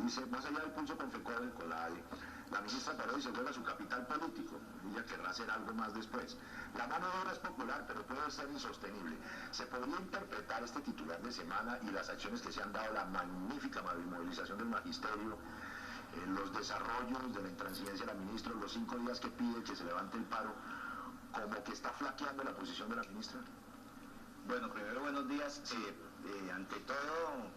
dice, más allá del pulso con FECODE, con la ADE, la ministra Parodi se juega su capital político, ella querrá hacer algo más después. La mano de obra es popular, pero puede ser insostenible. Se podría interpretar este titular de semana y las acciones que se han dado, la magnífica movilización del magisterio, los desarrollos de la intransigencia de la ministra, los 5 días que pide que se levante el paro, como que está flaqueando la posición de la ministra. Bueno, primero buenos días. Ante todo,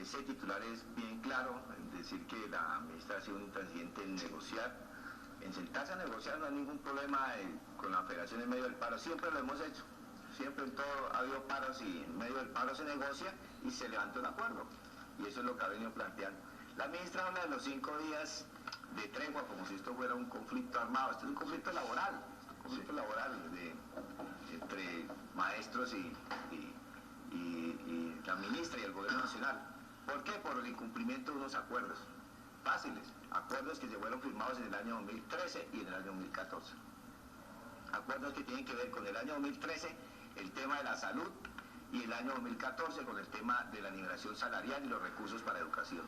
ese titular es bien claro, es decir que la ministra ha sido un intransigente en negociar, en sentarse a negociar. No hay ningún problema con la federación en medio del paro, siempre lo hemos hecho, siempre en todo ha habido paros y en medio del paro se negocia y se levanta un acuerdo, y eso es lo que ha venido planteando. La ministra habla de los 5 días de tregua como si esto fuera un conflicto armado. Esto es un conflicto laboral, entre maestros y la ministra y el gobierno nacional. ¿Por qué? Por el incumplimiento de unos acuerdos fáciles, acuerdos que se fueron firmados en el año 2013 y en el año 2014. Acuerdos que tienen que ver con el año 2013, el tema de la salud, y el año 2014 con el tema de la nivelación salarial y los recursos para educación.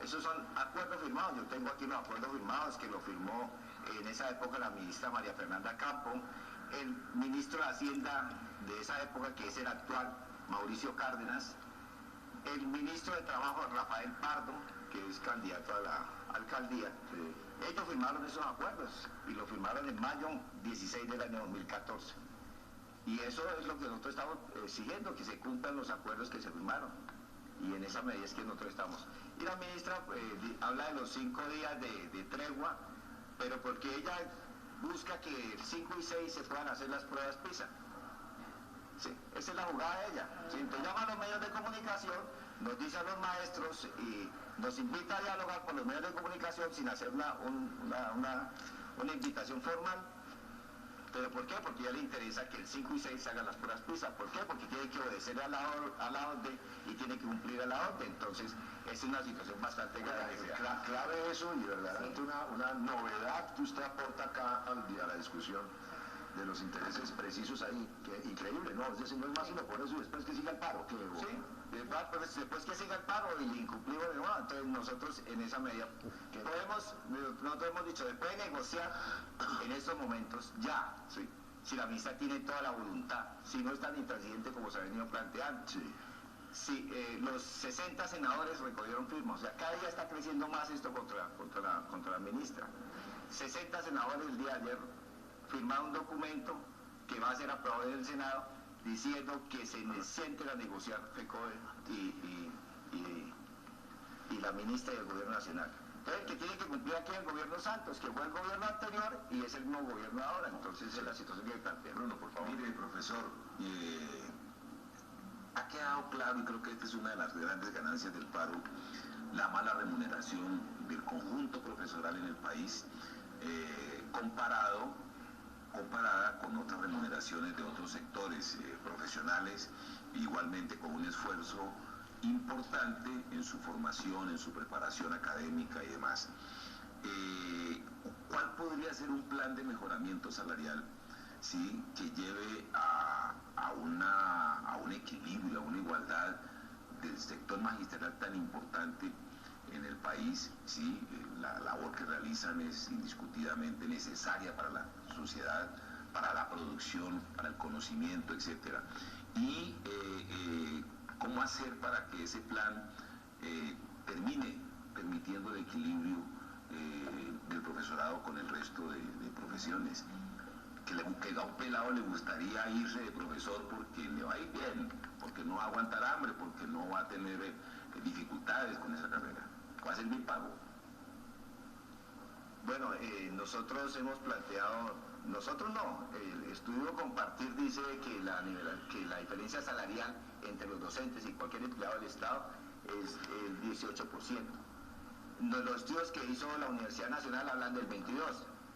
Esos son acuerdos firmados. Yo tengo aquí los acuerdos firmados que lo firmó en esa época la ministra María Fernanda Campo, el ministro de Hacienda de esa época, que es el actual, Mauricio Cárdenas, el ministro de Trabajo, Rafael Pardo, que es candidato a la alcaldía. Ellos firmaron esos acuerdos y lo firmaron en mayo 16 del año 2014. Y eso es lo que nosotros estamos exigiendo, que se cumplan los acuerdos que se firmaron. Y en esa medida es que nosotros estamos. Y la ministra habla de los 5 días de tregua, pero porque ella busca que el 5 y 6 se puedan hacer las pruebas PISA. Sí, esa es la jugada de ella. Sí, entonces llama a los medios de comunicación, nos dice a los maestros y nos invita a dialogar con los medios de comunicación sin hacer una invitación formal. ¿Pero por qué? Porque ya le interesa que el 5 y 6 hagan las pruebas PISA. ¿Por qué? Porque tiene que obedecer a la orden y tiene que cumplir a la orden. Entonces, es una situación bastante grave. Clave eso, y verdaderamente sí, una novedad que usted aporta acá a la discusión de los intereses precisos ahí, que increíble, ¿no? Es decir, no es más sino por eso y después que siga el paro. Sí, después que siga el paro y incumplimos de nuevo, entonces nosotros en esa medida nosotros hemos dicho, después de negociar en estos momentos, ya, sí, si la ministra tiene toda la voluntad, si no es tan intransigente como se ha venido planteando. Sí. Sí, los 60 senadores recogieron firmas, o sea, cada día está creciendo más esto contra la ministra. 60 senadores el día de ayer firmaron un documento que va a ser aprobado en el Senado diciendo que se sienten a negociar FECODE y la ministra y el gobierno nacional. Entonces, el que tiene que cumplir aquí es el gobierno Santos, que fue el gobierno anterior y es el nuevo gobierno ahora. Entonces, es la situación que plantea. Bruno, por favor. Mire, profesor, ha quedado claro, y creo que esta es una de las grandes ganancias del paro, la mala remuneración del conjunto profesoral en el país, comparada con otras remuneraciones de otros sectores profesionales, igualmente con un esfuerzo importante en su formación, en su preparación académica y demás. ¿Cuál podría ser un plan de mejoramiento salarial, sí, que lleve a un equilibrio, a una igualdad del sector magisterial tan importante en el país? Sí, la labor que realizan es indiscutidamente necesaria para la sociedad, para la producción, para el conocimiento, etcétera. Y cómo hacer para que ese plan termine permitiendo el equilibrio del profesorado con el resto de profesiones. Que a un pelado le gustaría irse de profesor porque le va a ir bien, porque no va a aguantar hambre, porque no va a tener dificultades con esa carrera. Va a ser bien pago. Bueno, nosotros hemos planteado, nosotros no, el estudio Compartir dice que la diferencia salarial entre los docentes y cualquier empleado del Estado es el 18%. Los estudios que hizo la Universidad Nacional hablan del 22%,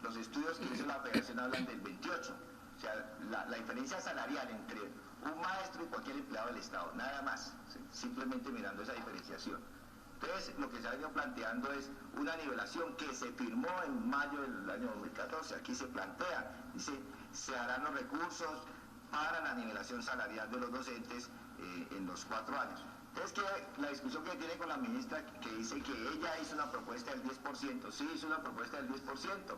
los estudios que hizo la Federación hablan del 28%. O sea, la diferencia salarial entre un maestro y cualquier empleado del Estado, nada más, ¿sí? Simplemente mirando esa diferenciación. Entonces, lo que se ha venido planteando es una nivelación que se firmó en mayo del año 2014. Aquí se plantea, dice, se harán los recursos para la nivelación salarial de los docentes en los 4 años. Es que la discusión que tiene con la ministra, que dice que ella hizo una propuesta del 10%, sí hizo una propuesta del 10%,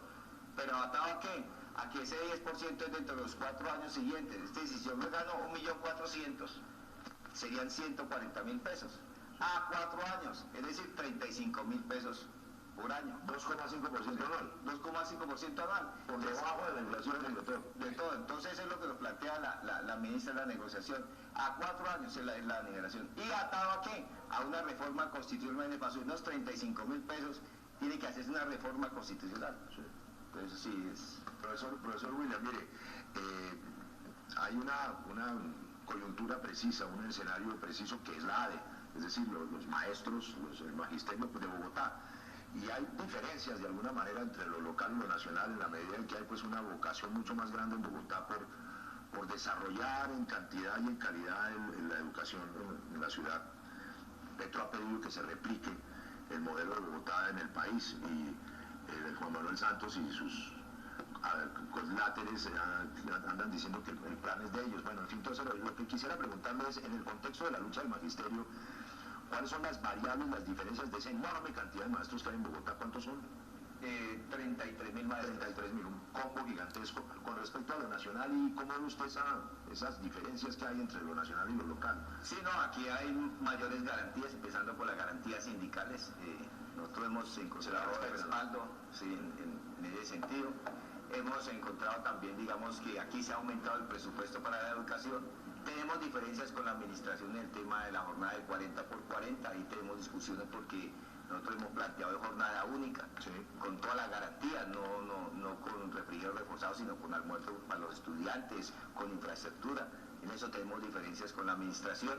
pero ¿atado a qué? A que ese 10% es dentro de los 4 años siguientes. Es decir, si yo me gano 1.400.000, serían 140.000 pesos. A 4 años, es decir, 35.000 pesos por año. 2,5% anual. 2,5% anual. Por debajo de la inflación de todo. De todo. Entonces eso es lo que nos plantea la ministra de la negociación. A 4 años es la negociación. ¿Y atado a qué? A una reforma constitucional para subir unos 35.000 pesos. Tiene que hacerse una reforma constitucional. Sí. Entonces sí es... Profesor William, mire, hay una coyuntura precisa, un escenario preciso que es la ADE, es decir, los maestros, el magisterio de Bogotá. Y hay diferencias de alguna manera entre lo local y lo nacional en la medida en que hay pues una vocación mucho más grande en Bogotá por desarrollar en cantidad y en calidad la educación en la ciudad. Petro ha pedido que se replique el modelo de Bogotá en el país y Juan Manuel Santos y sus láteres andan diciendo que el plan es de ellos. Bueno, en fin, entonces lo que quisiera preguntarle es, en el contexto de la lucha del magisterio, ¿cuáles son las variables, las diferencias de esa enorme cantidad de maestros que hay en Bogotá? ¿Cuántos son? 33.000 maestros. 33.000, un combo gigantesco. Con respecto a lo nacional, ¿y cómo ve usted esas diferencias que hay entre lo nacional y lo local? Sí, no, aquí hay mayores garantías, empezando por las garantías sindicales. Nosotros hemos encontrado respaldo sí, en ese sentido. Hemos encontrado también, digamos, que aquí se ha aumentado el presupuesto para la educación. Tenemos diferencias con la administración en el tema de la jornada de 40 por 40. Ahí tenemos discusiones porque nosotros hemos planteado jornada única, sí, con todas las garantías, no con refrigerio reforzado, sino con almuerzo para los estudiantes, con infraestructura. En eso tenemos diferencias con la administración.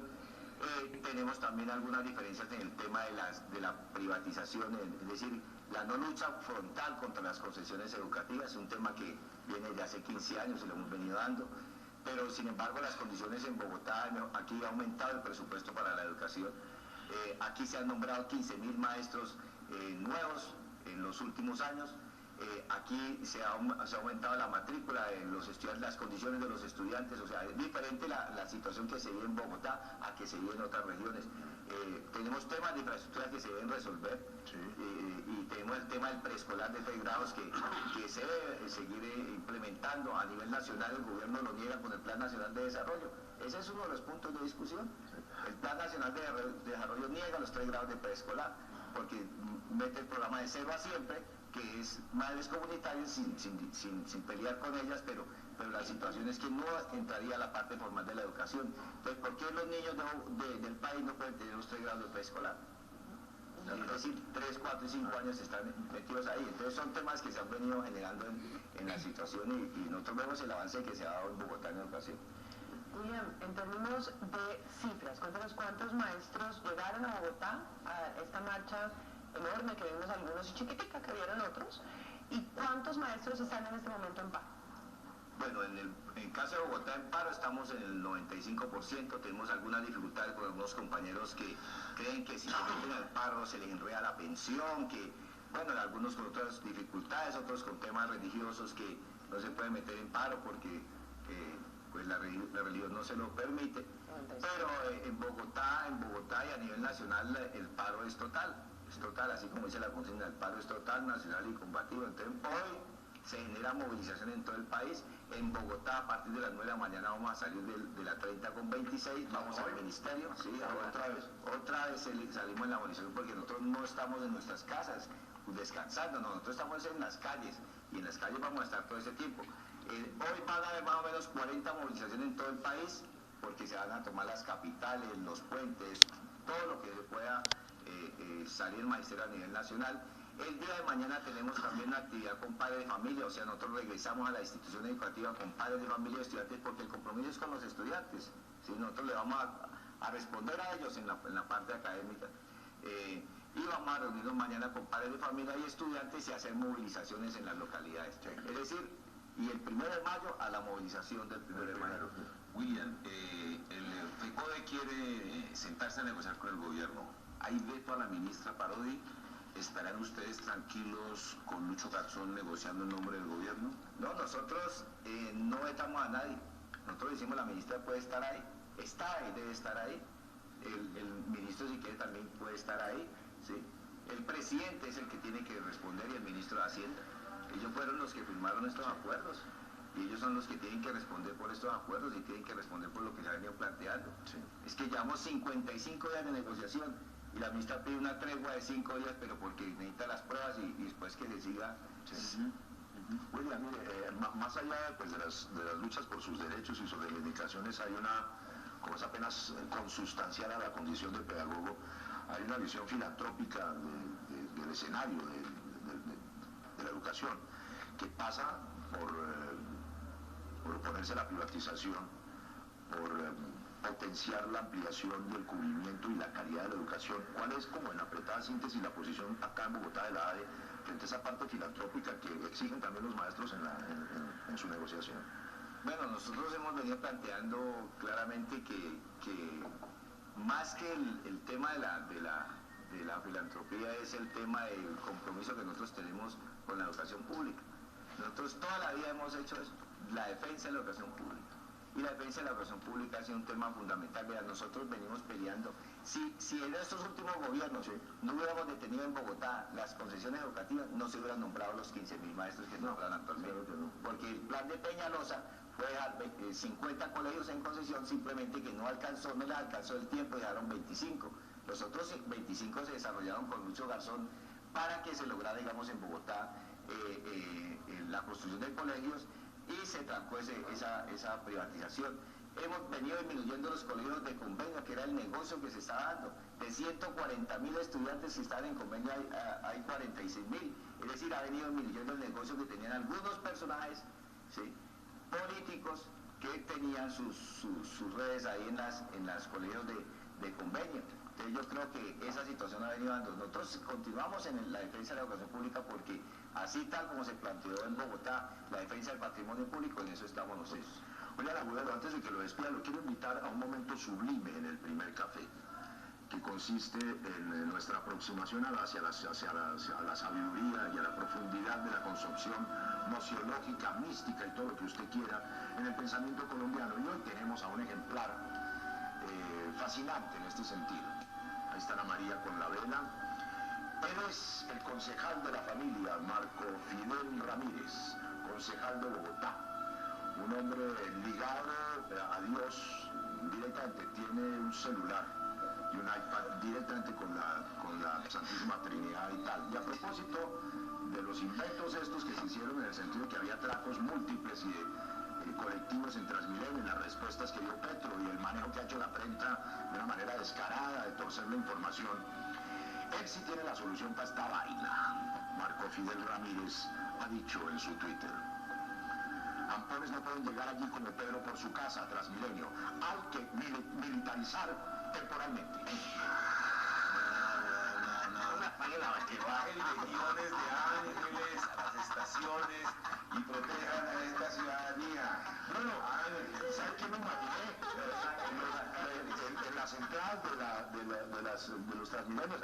Tenemos también algunas diferencias en el tema de la privatización, es decir, la no lucha frontal contra las concesiones educativas, es un tema que viene de hace 15 años y lo hemos venido dando, pero sin embargo las condiciones en Bogotá, aquí ha aumentado el presupuesto para la educación, aquí se han nombrado 15.000 maestros nuevos en los últimos años. Aquí se ha aumentado la matrícula de los estudiantes, las condiciones de los estudiantes, o sea, es diferente la situación que se vive en Bogotá a que se vive en otras regiones. Tenemos temas de infraestructura que se deben resolver, sí, y tenemos el tema del preescolar de 3 grados que se debe seguir implementando. A nivel nacional el gobierno lo niega con el Plan Nacional de Desarrollo. Ese es uno de los puntos de discusión. El Plan Nacional de Desarrollo niega los 3 grados de preescolar porque mete el programa de 0 a siempre, que es madres comunitarias sin pelear con ellas, pero la situación es que no entraría a la parte formal de la educación. Entonces, ¿por qué los niños del país no pueden tener los 3 grados de preescolar? Es decir, 3, 4 y 5 años están metidos ahí. Entonces son temas que se han venido generando en la situación y nosotros vemos el avance que se ha dado en Bogotá en educación. William, en términos de cifras, cuéntanos cuántos maestros llegaron a Bogotá a esta marcha enorme que vimos algunos y chiquitica que vieron otros, y cuántos maestros están en este momento en paro. Bueno, en el caso de Bogotá en paro estamos en el 95%, tenemos algunas dificultades con algunos compañeros que creen que si se meten al paro se les enreda la pensión, que, bueno, algunos con otras dificultades, otros con temas religiosos que no se pueden meter en paro porque pues la religión no se lo permite, pero en Bogotá y a nivel nacional el paro es total, así como dice la consigna, el paro es total, nacional y combativo. Entonces hoy se genera movilización en todo el país. En Bogotá a partir de las 9 de la mañana vamos a salir de la 30 con 26, vamos al ministerio, sí, otra vez salimos en la movilización porque nosotros no estamos en nuestras casas descansando, nosotros estamos en las calles y en las calles vamos a estar todo ese tiempo. Hoy van a haber más o menos 40 movilizaciones en todo el país porque se van a tomar las capitales, los puentes, todo lo que se pueda salir el magisterio a nivel nacional. El día de mañana tenemos también una actividad con padres de familia, o sea, nosotros regresamos a la institución educativa con padres de familia y estudiantes porque el compromiso es con los estudiantes, ¿sí? Nosotros le vamos a responder a ellos en la parte académica. Y vamos a reunirnos mañana con padres de familia y estudiantes y hacer movilizaciones en las localidades. Es decir, y el 1 de mayo a la movilización del 1 de mayo. William, el FECODE quiere sentarse a negociar con el gobierno. ¿Hay veto a la ministra Parodi? ¿Estarán ustedes tranquilos con Lucho Garzón negociando en nombre del gobierno? No, nosotros no vetamos a nadie. Nosotros decimos la ministra puede estar ahí, está ahí, debe estar ahí. el ministro si quiere también puede estar ahí, ¿sí? El presidente es el que tiene que responder y el ministro de Hacienda. Ellos fueron los que firmaron estos acuerdos y ellos son los que tienen que responder por estos acuerdos y tienen que responder por lo que se ha venido planteando. Sí. Es que llevamos 55 días de negociación y la ministra pide una tregua de 5 días, pero porque necesita las pruebas y después que se siga. Sí. William, mire, más allá pues, de las luchas por sus derechos y sus reivindicaciones, hay una, como es apenas consustancial a la condición de pedagogo, hay una visión filantrópica del escenario de la educación, que pasa por oponerse a la privatización, por potenciar la ampliación y el cubrimiento y la calidad de la educación. ¿Cuál es, como en apretada síntesis, la posición acá en Bogotá de la ADE frente a esa parte filantrópica que exigen también los maestros en su negociación? Bueno, nosotros hemos venido planteando claramente que más que el tema de la filantropía es el tema del compromiso que nosotros tenemos con la educación pública. Nosotros toda la vida hemos hecho eso, la defensa de la educación pública. Y la defensa de la educación pública ha sido un tema fundamental. Mira, nosotros venimos peleando. Si en estos últimos gobiernos no hubiéramos detenido en Bogotá las concesiones educativas, no se hubieran nombrado los 15.000 maestros que nombran actualmente. Porque el plan de Peñalosa fue dejar 50 colegios en concesión, simplemente que no les alcanzó el tiempo y dejaron 25. Los otros 25 se desarrollaron con Lucho Garzón para que se lograra, digamos, en Bogotá la construcción de colegios y se trancó esa privatización. Hemos venido disminuyendo los colegios de convenio, que era el negocio que se estaba dando. De 140.000 estudiantes que estaban en convenio hay 46.000. Es decir, ha venido disminuyendo el negocio que tenían algunos personajes, ¿sí?, políticos que tenían sus redes ahí en las colegios de convenio. Entonces yo creo que esa situación ha venido dando. Nosotros continuamos en la defensa de la educación pública porque así tal como se planteó en Bogotá, la defensa del patrimonio público, en eso estamos nosotros. Oiga, Agudelo, antes de que lo despida, lo quiero invitar a un momento sublime en el primer café, que consiste en nuestra aproximación hacia la sabiduría y a la profundidad de la concepción nociológica, mística y todo lo que usted quiera en el pensamiento colombiano. Y hoy tenemos a un ejemplar fascinante en este sentido. Ahí está Ana María con la vela. Él es el concejal de la familia, Marco Fidel Ramírez, concejal de Bogotá. Un hombre ligado a Dios directamente, tiene un celular y un iPad directamente con la Santísima Trinidad y tal. Y a propósito de los inventos estos que se hicieron en el sentido que había atracos múltiples y de colectivos en Transmilenio, en las respuestas que dio Petro y el manejo que ha hecho la prensa de una manera descarada de torcer la información, él sí tiene la solución para esta vaina. Marco Fidel Ramírez ha dicho en su Twitter: Ampones no pueden llegar allí como Pedro por su casa, Transmilenio. Hay que militarizar temporalmente. Que bajen legiones de ángeles a las estaciones y protejan a esta ciudadanía. Bueno, ¿sabes qué me imaginé? En las entradas de los Transmilenios